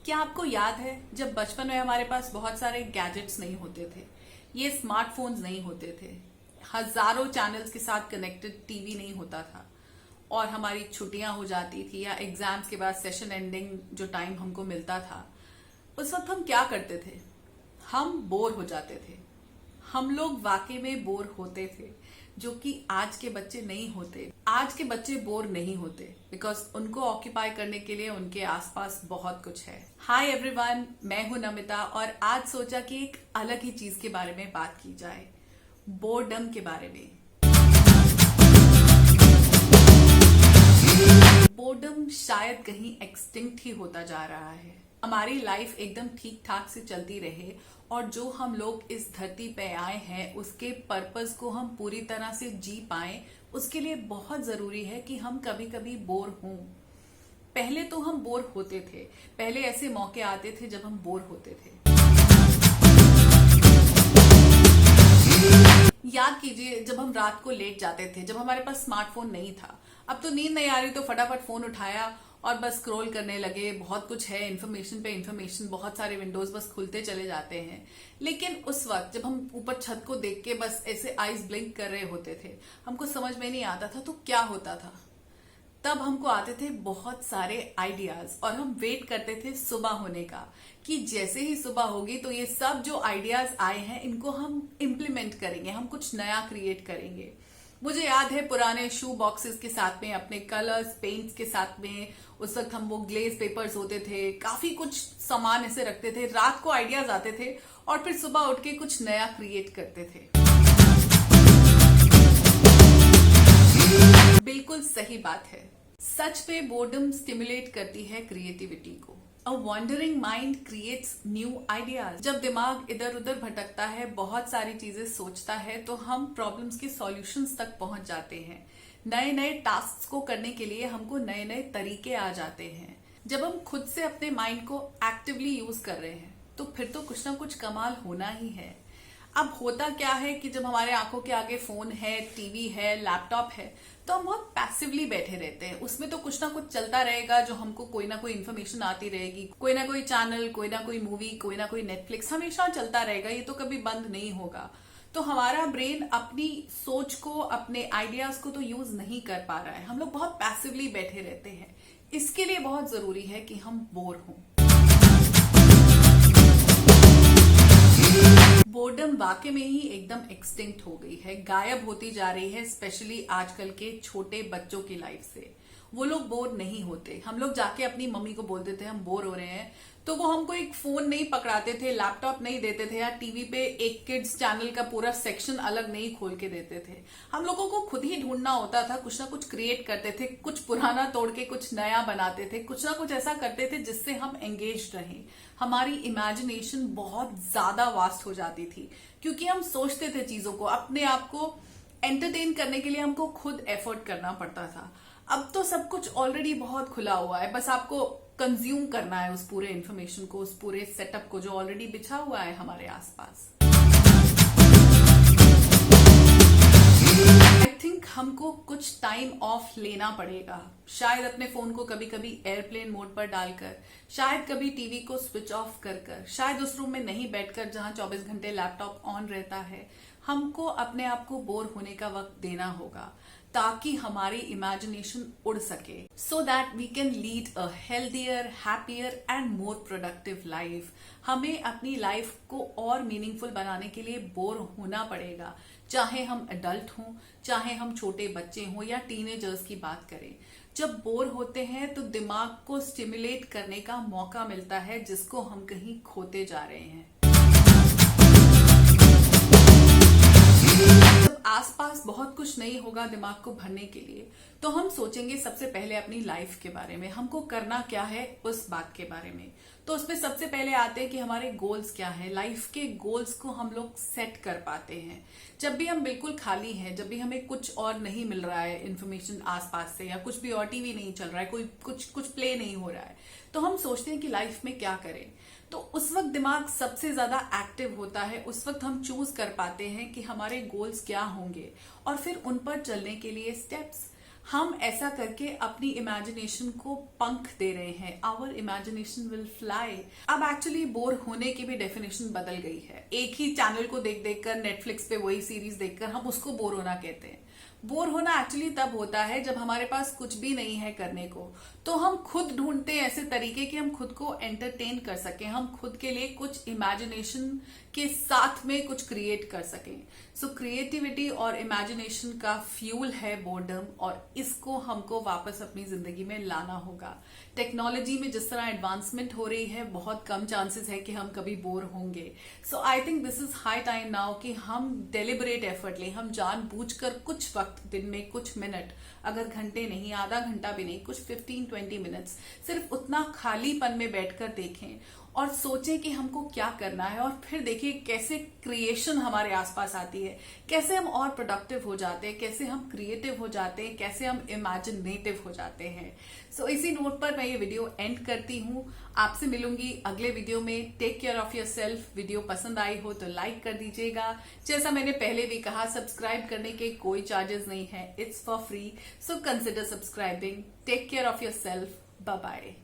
क्या आपको याद है जब बचपन में हमारे पास बहुत सारे गैजेट्स नहीं होते थे, ये स्मार्टफोन्स नहीं होते थे, हजारों चैनल्स के साथ कनेक्टेड टीवी नहीं होता था और हमारी छुट्टियां हो जाती थी या एग्जाम्स के बाद सेशन एंडिंग जो टाइम हमको मिलता था, उस वक्त हम क्या करते थे? हम बोर हो जाते थे। हम लोग वाकई में बोर होते थे, जो कि आज के बच्चे नहीं होते। आज के बच्चे बोर नहीं होते बिकॉज उनको ऑक्यूपाई करने के लिए उनके आसपास बहुत कुछ है। हाय एवरीवन, मैं हूं नमिता और आज सोचा कि एक अलग ही चीज के बारे में बात की जाए, बोर्डम के बारे में। बोर्डम शायद कहीं एक्सटिंक्ट ही होता जा रहा है। हमारी लाइफ एकदम ठीक ठाक से चलती रहे और जो हम लोग इस धरती पे आए हैं उसके पर्पस को हम पूरी तरह से जी पाए, उसके लिए बहुत जरूरी है कि हम कभी कभी बोर हों। पहले तो हम बोर होते थे, पहले ऐसे मौके आते थे जब हम बोर होते थे। याद कीजिए जब हम रात को लेट जाते थे, जब हमारे पास स्मार्टफोन नहीं था। अब तो नींद नहीं आ रही तो फटाफट फोन उठाया और बस स्क्रॉल करने लगे। बहुत कुछ है, इन्फॉर्मेशन पे इन्फॉर्मेशन, बहुत सारे विंडोज बस खुलते चले जाते हैं। लेकिन उस वक्त जब हम ऊपर छत को देख के बस ऐसे आईज ब्लिंक कर रहे होते थे, हमको समझ में नहीं आता था तो क्या होता था। तब हमको आते थे बहुत सारे आइडियाज और हम वेट करते थे सुबह होने का, कि जैसे ही सुबह होगी तो ये सब जो आइडियाज आए हैं इनको हम इम्प्लीमेंट करेंगे, हम कुछ नया क्रिएट करेंगे। मुझे याद है पुराने शू बॉक्सेस के साथ में, अपने कलर्स पेंट्स के साथ में, उस वक्त हम वो ग्लेज पेपर्स होते थे, काफी कुछ सामान ऐसे रखते थे। रात को आइडियाज आते थे और फिर सुबह उठ के कुछ नया क्रिएट करते थे। बिल्कुल सही बात है। सच पे बोर्डम स्टिमुलेट करती है क्रिएटिविटी को। A wandering mind creates new ideas. जब दिमाग इधर उधर भटकता है, बहुत सारी चीजें सोचता है, तो हम प्रॉब्लम्स के सॉल्यूशंस तक पहुंच जाते हैं। नए नए टास्क को करने के लिए हमको नए नए तरीके आ जाते हैं। जब हम खुद से अपने माइंड को एक्टिवली यूज कर रहे हैं तो फिर तो कुछ ना कुछ कमाल होना ही है। अब होता क्या है कि जब हमारे आंखों के आगे फोन है, टीवी है, लैपटॉप है, तो हम बहुत पैसिवली बैठे रहते हैं। उसमें तो कुछ ना कुछ चलता रहेगा, जो हमको कोई ना कोई इन्फॉर्मेशन आती रहेगी, कोई ना कोई चैनल, कोई ना कोई मूवी, कोई ना कोई नेटफ्लिक्स, हमेशा चलता रहेगा। ये तो कभी बंद नहीं होगा। तो हमारा ब्रेन अपनी सोच को, अपने आइडियाज को तो यूज नहीं कर पा रहा है। हम लोग बहुत पैसिवली बैठे रहते हैं। इसके लिए बहुत जरूरी है कि हम बोर हों। बोर्डम वाकई में ही एकदम एक्सटिंक्ट हो गई है, गायब होती जा रही है, स्पेशली आजकल के छोटे बच्चों की लाइफ से। वो लोग बोर नहीं होते। हम लोग जाके अपनी मम्मी को बोलते थे हम बोर हो रहे हैं, तो वो हमको एक फोन नहीं पकड़ाते थे, लैपटॉप नहीं देते थे, या टीवी पे एक किड्स चैनल का पूरा सेक्शन अलग नहीं खोल के देते थे। हम लोगों को खुद ही ढूंढना होता था, कुछ ना कुछ क्रिएट करते थे, कुछ पुराना तोड़ के कुछ नया बनाते थे, कुछ ना कुछ ऐसा करते थे जिससे हम एंगेज रहें। हमारी इमेजिनेशन बहुत ज्यादा वास्ट हो जाती थी, क्योंकि हम सोचते थे चीजों को, अपने आप को एंटरटेन करने के लिए हमको खुद एफर्ट करना पड़ता था। अब तो सब कुछ ऑलरेडी बहुत खुला हुआ है, बस आपको कंज्यूम करना है उस पूरे इंफॉर्मेशन को, उस पूरे सेटअप को जो ऑलरेडी बिछा हुआ है हमारे आसपास। आई थिंक हमको कुछ टाइम ऑफ लेना पड़ेगा। शायद अपने फोन को कभी कभी एयरप्लेन मोड पर डालकर, शायद कभी टीवी को स्विच ऑफ कर, शायद उस रूम में नहीं बैठकर जहां 24 घंटे लैपटॉप ऑन रहता है। हमको अपने आप को बोर होने का वक्त देना होगा ताकि हमारी इमेजिनेशन उड़ सके, so that we can lead a healthier, happier and more productive life. हमें अपनी लाइफ को और मीनिंगफुल बनाने के लिए बोर होना पड़ेगा, चाहे हम एडल्ट हों, चाहे हम छोटे बच्चे हों या टीनेजर्स की बात करें। जब बोर होते हैं तो दिमाग को स्टिमुलेट करने का मौका मिलता है, जिसको हम कहीं खोते जा रहे हैं। जब आसपास बहुत कुछ नहीं होगा दिमाग को भरने के लिए, तो हम सोचेंगे सबसे पहले अपनी लाइफ के बारे में, हमको करना क्या है उस बात के बारे में। तो उसमें सबसे पहले आते हैं कि हमारे गोल्स क्या है। लाइफ के गोल्स को हम लोग सेट कर पाते हैं जब भी हम बिल्कुल खाली हैं, जब भी हमें कुछ और नहीं मिल रहा है इन्फॉर्मेशन आसपास से, या कुछ भी और टीवी नहीं चल रहा है, कोई कुछ प्ले नहीं हो रहा है, तो हम सोचते हैं कि लाइफ में क्या करें। तो उस वक्त दिमाग सबसे ज्यादा एक्टिव होता है। उस वक्त हम चूज कर पाते हैं कि हमारे गोल्स क्या होंगे और फिर उन पर चलने के लिए स्टेप्स। हम ऐसा करके अपनी इमेजिनेशन को पंख दे रहे हैं। Our imagination will fly. अब एक्चुअली बोर होने की भी डेफिनेशन बदल गई है। एक ही चैनल को देख देख कर, नेटफ्लिक्स पे वही सीरीज देखकर हम उसको बोर होना कहते हैं। बोर होना एक्चुअली तब होता है जब हमारे पास कुछ भी नहीं है करने को, तो हम खुद ढूंढते हैं ऐसे तरीके कि हम खुद को एंटरटेन कर सकें, हम खुद के लिए कुछ इमेजिनेशन के साथ में कुछ क्रिएट कर सकें। सो क्रिएटिविटी और इमेजिनेशन का फ्यूल है बोर्डम, और इसको हमको वापस अपनी जिंदगी में लाना होगा। टेक्नोलॉजी में जिस तरह एडवांसमेंट हो रही है, बहुत कम चांसेस है कि हम कभी बोर होंगे। So I think this is high time now कि हम डेलिबरेट एफर्ट लें, हम जानबूझकर कुछ वक्त दिन में कुछ मिनट, अगर घंटे नहीं, आधा घंटा भी नहीं, कुछ 15-20 मिनट्स सिर्फ उतना खालीपन में बैठकर देखें और सोचें कि हमको क्या करना है, और फिर देखिए कैसे क्रिएशन हमारे आसपास आती है, कैसे हम और प्रोडक्टिव हो जाते हैं, कैसे हम क्रिएटिव हो जाते हैं, कैसे हम इमेजिनेटिव हो जाते हैं। सो इसी नोट पर मैं ये वीडियो एंड करती हूँ। आपसे मिलूंगी अगले वीडियो में। Take care of yourself. Video पसंद आई हो तो लाइक कर दीजिएगा। जैसा मैंने पहले भी कहा, सब्सक्राइब करने के कोई चार्जेस नहीं है, it's for free, so consider subscribing. Take care of yourself. Bye bye.